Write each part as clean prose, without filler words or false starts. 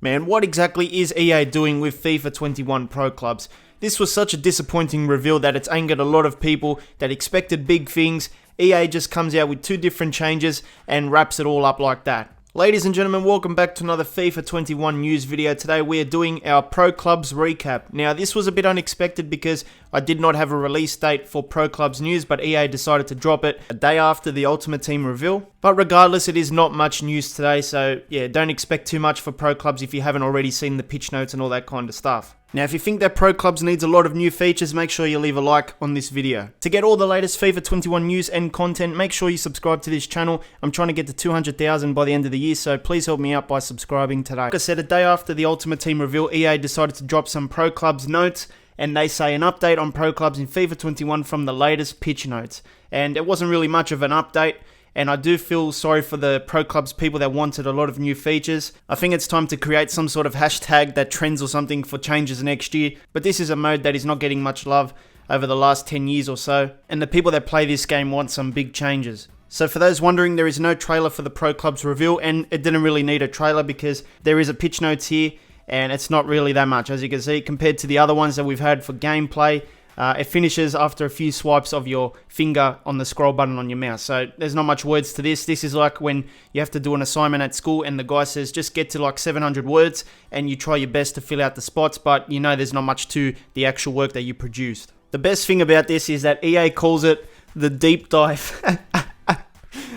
Man, what exactly is EA doing with FIFA 21 Pro Clubs? This was such a disappointing reveal that it's angered a lot of people that expected big things. EA just comes out with two different changes and wraps it all up like that. Ladies and gentlemen, welcome back to another FIFA 21 news video. Today we are doing our Pro Clubs recap. Now this was a bit unexpected because I did not have a release date for Pro Clubs news, but EA decided to drop it a day after the Ultimate Team reveal. But regardless, it is not much news today, so yeah, don't expect too much for Pro Clubs if you haven't already seen the pitch notes and all that kind of stuff. Now, if you think that Pro Clubs needs a lot of new features, make sure you leave a like on this video. To get all the latest FIFA 21 news and content, make sure you subscribe to this channel. I'm trying to get to 200,000 by the end of the year, so please help me out by subscribing today. Like I said, a day after the Ultimate Team reveal, EA decided to drop some Pro Clubs notes, and they say an update on Pro Clubs in FIFA 21 from the latest pitch notes. And it wasn't really much of an update. And I do feel sorry for the Pro Clubs people that wanted a lot of new features. I think it's time to create some sort of hashtag that trends or something for changes next year. But this is a mode that is not getting much love over the last 10 years or so. And the people that play this game want some big changes. So for those wondering, there is no trailer for the Pro Clubs reveal. And it didn't really need a trailer because there is a pitch notes here. And it's not really that much, as you can see, compared to the other ones that we've had for gameplay. It finishes after a few swipes of your finger on the scroll button on your mouse. So there's not much words to this. This is like when you have to do an assignment at school and the guy says just get to like 700 words and you try your best to fill out the spots, but you know there's not much to the actual work that you produced. The best thing about this is that EA calls it the deep dive.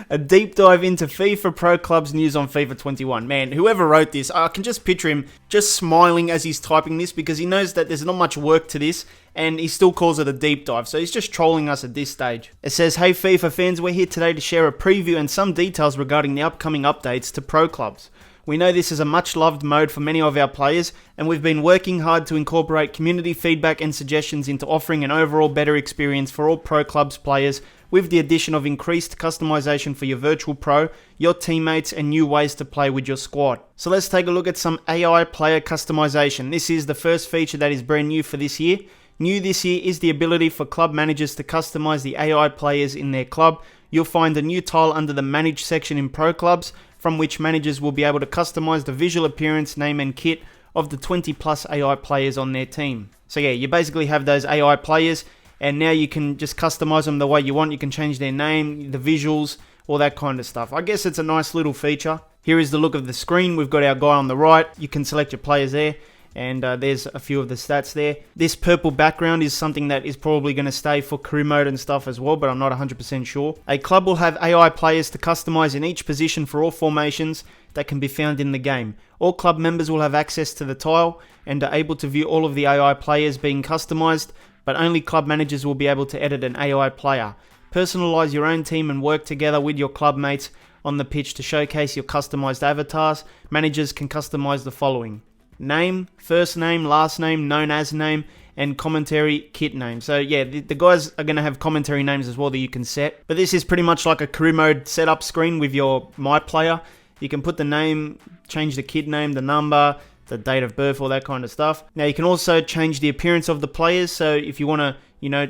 A deep dive into FIFA Pro Clubs news on FIFA 21. Man, whoever wrote this, I can just picture him just smiling as he's typing this because he knows that there's not much work to this and he still calls it a deep dive. So he's just trolling us at this stage. It says, "Hey FIFA fans, we're here today to share a preview and some details regarding the upcoming updates to Pro Clubs. We know this is a much loved mode for many of our players and we've been working hard to incorporate community feedback and suggestions into offering an overall better experience for all Pro Clubs players with the addition of increased customization for your virtual pro, your teammates and new ways to play with your squad." So let's take a look at some AI player customization. This is the first feature that is brand new for this year. New this year is the ability for club managers to customize the AI players in their club. You'll find a new tile under the Manage section in Pro Clubs, from which managers will be able to customize the visual appearance, name and kit of the 20 plus AI players on their team. So yeah, you basically have those AI players and now you can just customize them the way you want. You can change their name, the visuals, all that kind of stuff. I guess it's a nice little feature. Here is the look of the screen. We've got our guy on the right. You can select your players there. And there's a few of the stats there. This purple background is something that is probably going to stay for career mode and stuff as well, but I'm not 100% sure. A club will have AI players to customize in each position for all formations that can be found in the game. All club members will have access to the tile and are able to view all of the AI players being customized, but only club managers will be able to edit an AI player. Personalize your own team and work together with your club mates on the pitch to showcase your customized avatars. Managers can customize the following: name, first name, last name, known as name, and commentary kit name. So yeah, the guys are going to have commentary names as well that you can set. But this is pretty much like a career mode setup screen with your My Player. You can put the name, change the kit name, the number, the date of birth, all that kind of stuff. Now you can also change the appearance of the players. So if you want to,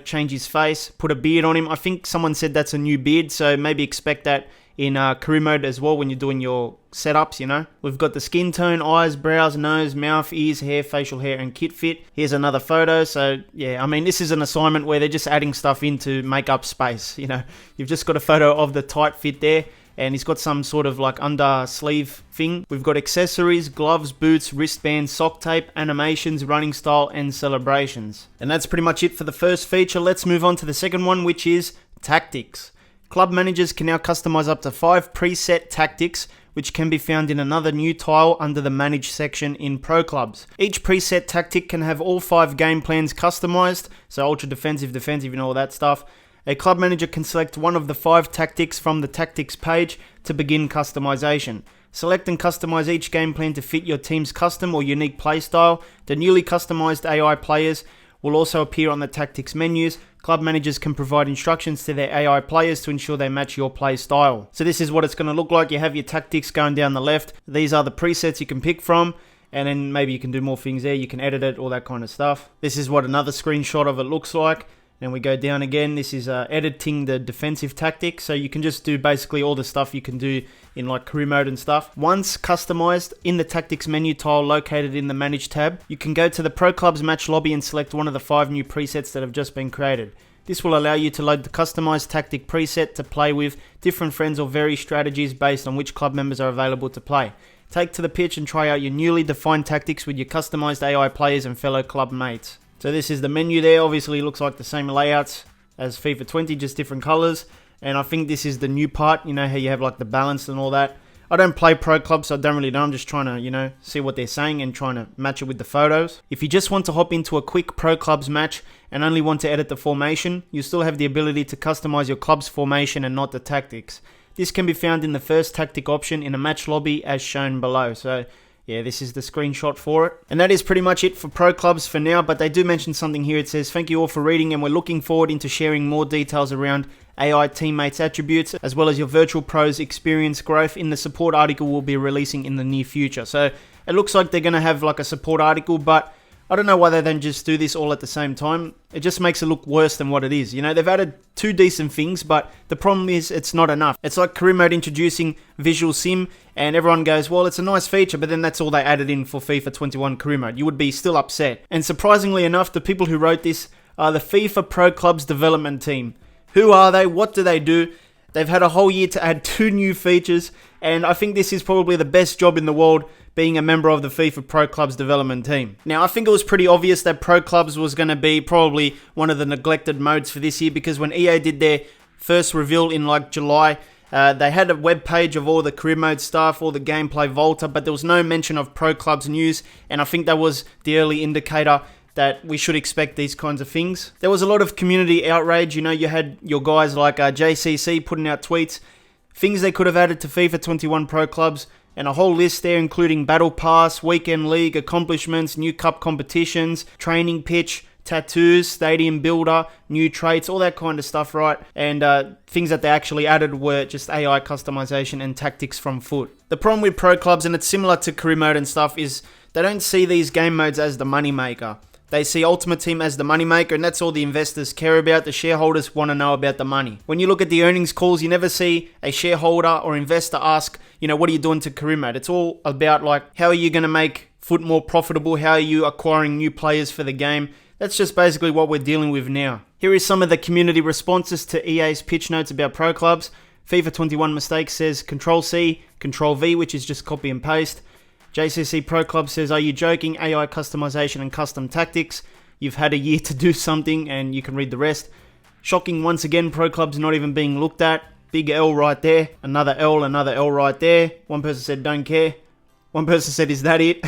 change his face, put a beard on him. I think someone said that's a new beard, so maybe expect that in career mode as well when you're doing your setups, We've got the skin tone, eyes, brows, nose, mouth, ears, hair, facial hair, and kit fit. Here's another photo. So yeah, I mean, this is an assignment where they're just adding stuff in to make up space, You've just got a photo of the tight fit there. And he's got some sort of like under sleeve thing. We've got accessories, gloves, boots, wristbands, sock tape, animations, running style, and celebrations. And that's pretty much it for the first feature. Let's move on to the second one, which is tactics. Club managers can now customize up to 5 preset tactics, which can be found in another new tile under the Manage section in Pro Clubs. Each preset tactic can have all 5 game plans customized, so ultra defensive, defensive, all that stuff. A club manager can select one of the 5 tactics from the tactics page to begin customization. Select and customize each game plan to fit your team's custom or unique playstyle. The newly customized AI players will also appear on the tactics menus. Club managers can provide instructions to their AI players to ensure they match your play style. So this is what it's going to look like. You have your tactics going down the left. These are the presets you can pick from. And then maybe you can do more things there. You can edit it, all that kind of stuff. This is what another screenshot of it looks like. And we go down again. This is editing the defensive tactics. So you can just do basically all the stuff you can do in like career mode and stuff. Once customized in the tactics menu tile located in the manage tab, you can go to the Pro Clubs match lobby and select one of the 5 new presets that have just been created. This will allow you to load the customized tactic preset to play with different friends or vary strategies based on which club members are available to play. Take to the pitch and try out your newly defined tactics with your customized AI players and fellow club mates. So this is the menu there. Obviously looks like the same layouts as FIFA 20, just different colors. And I think this is the new part, you know how you have like the balance and all that. I don't play Pro Clubs, so I don't really know. I'm just trying to, you know, see what they're saying and trying to match it with the photos. If you just want to hop into a quick Pro Clubs match and only want to edit the formation, you still have the ability to customize your club's formation and not the tactics. This can be found in the first tactic option in a match lobby as shown below. So yeah, this is the screenshot for it. And that is pretty much it for Pro Clubs for now, but they do mention something here. It says, thank you all for reading, and we're looking forward into sharing more details around AI teammates attributes, as well as your virtual pros experience growth in the support article we'll be releasing in the near future. So it looks like they're going to have like a support article, but I don't know why they don't just do this all at the same time. It just makes it look worse than what it is. You know, they've added 2 decent things, but the problem is it's not enough. It's like career mode introducing visual sim, and everyone goes, well, it's a nice feature, but then that's all they added in for FIFA 21 career mode. You would be still upset. And surprisingly enough, the people who wrote this are the FIFA Pro Clubs development team. Who are they? What do they do? They've had a whole year to add 2 new features, and I think this is probably the best job in the world, being a member of the FIFA Pro Clubs development team. Now, I think it was pretty obvious that Pro Clubs was going to be probably one of the neglected modes for this year, because when EA did their first reveal in like July, they had a web page of all the career mode stuff, all the gameplay Volta, but there was no mention of Pro Clubs news, and I think that was the early indicator that we should expect these kinds of things. There was a lot of community outrage. You know, you had your guys like JCC putting out tweets, things they could have added to FIFA 21 Pro Clubs, and a whole list there including Battle Pass, Weekend League, accomplishments, new cup competitions, training pitch, tattoos, stadium builder, new traits, all that kind of stuff, right? And things that they actually added were just AI customization and tactics from foot. The problem with Pro Clubs, and it's similar to career mode and stuff, is they don't see these game modes as the moneymaker. They see Ultimate Team as the moneymaker, and that's all the investors care about. The shareholders want to know about the money. When you look at the earnings calls, you never see a shareholder or investor ask, you know, what are you doing to career mode? It's all about like, how are you going to make foot more profitable? How are you acquiring new players for the game? That's just basically what we're dealing with now. Here is some of the community responses to EA's pitch notes about Pro Clubs. FIFA 21 Mistakes says Control-C, Control-V, which is just copy and paste. JCC Pro Club says, are you joking? AI customization and custom tactics. You've had a year to do something, and you can read the rest. Shocking once again, Pro Club's not even being looked at. Big L right there. Another L right there. One person said, don't care. One person said, is that it?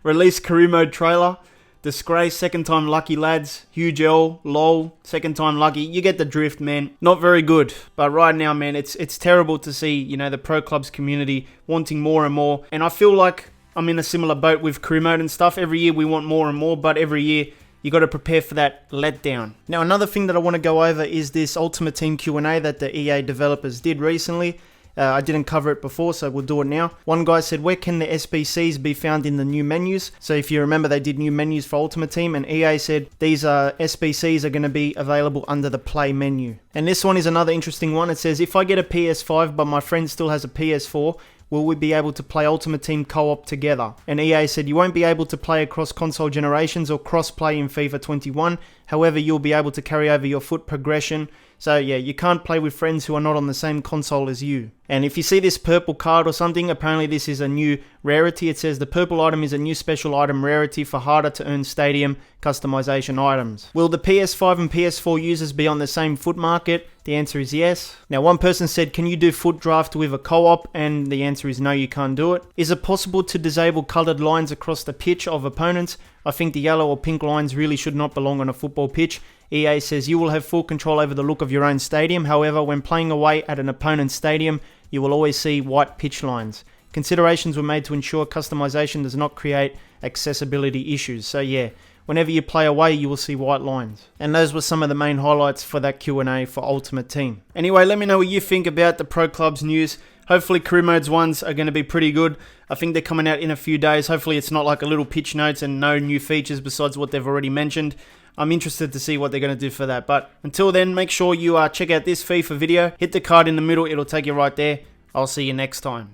Release career mode trailer. Disgrace, second time lucky lads. Huge L, lol, second time lucky. You get the drift, man. Not very good. But right now, man, it's terrible to see, you know, the Pro Clubs community wanting more and more. And I feel like I'm in a similar boat with career mode and stuff. Every year we want more and more, but every year you got to prepare for that letdown. Now, another thing that I want to go over is this Ultimate Team Q&A that the EA developers did recently. I didn't cover it before, so we'll do it now. One guy said, where can the SBCs be found in the new menus? So if you remember, they did new menus for Ultimate Team, and EA said these SBCs are going to be available under the play menu. And this one is another interesting one. It says, if I get a PS5 but my friend still has a PS4, will we be able to play Ultimate Team co-op together? And EA said, you won't be able to play across console generations or cross-play in FIFA 21. However, you'll be able to carry over your foot progression. So yeah, you can't play with friends who are not on the same console as you. And if you see this purple card or something, apparently this is a new rarity. It says the purple item is a new special item rarity for harder to earn stadium customization items. Will the PS5 and PS4 users be on the same foot market? The answer is yes. Now, one person said, can you do foot draft with a co-op? And the answer is no, you can't do it. Is it possible to disable colored lines across the pitch of opponents? I think the yellow or pink lines really should not belong on a football pitch. EA says you will have full control over the look of your own stadium. However, when playing away at an opponent's stadium, you will always see white pitch lines. Considerations were made to ensure customization does not create accessibility issues. So yeah, whenever you play away, you will see white lines. And those were some of the main highlights for that Q&A for Ultimate Team. Anyway, let me know what you think about the Pro Clubs news. Hopefully career modes ones are going to be pretty good. I think they're coming out in a few days. Hopefully it's not like a little pitch notes and no new features besides what they've already mentioned. I'm interested to see what they're going to do for that. But until then, make sure you check out this FIFA video. Hit the card in the middle. It'll take you right there. I'll see you next time.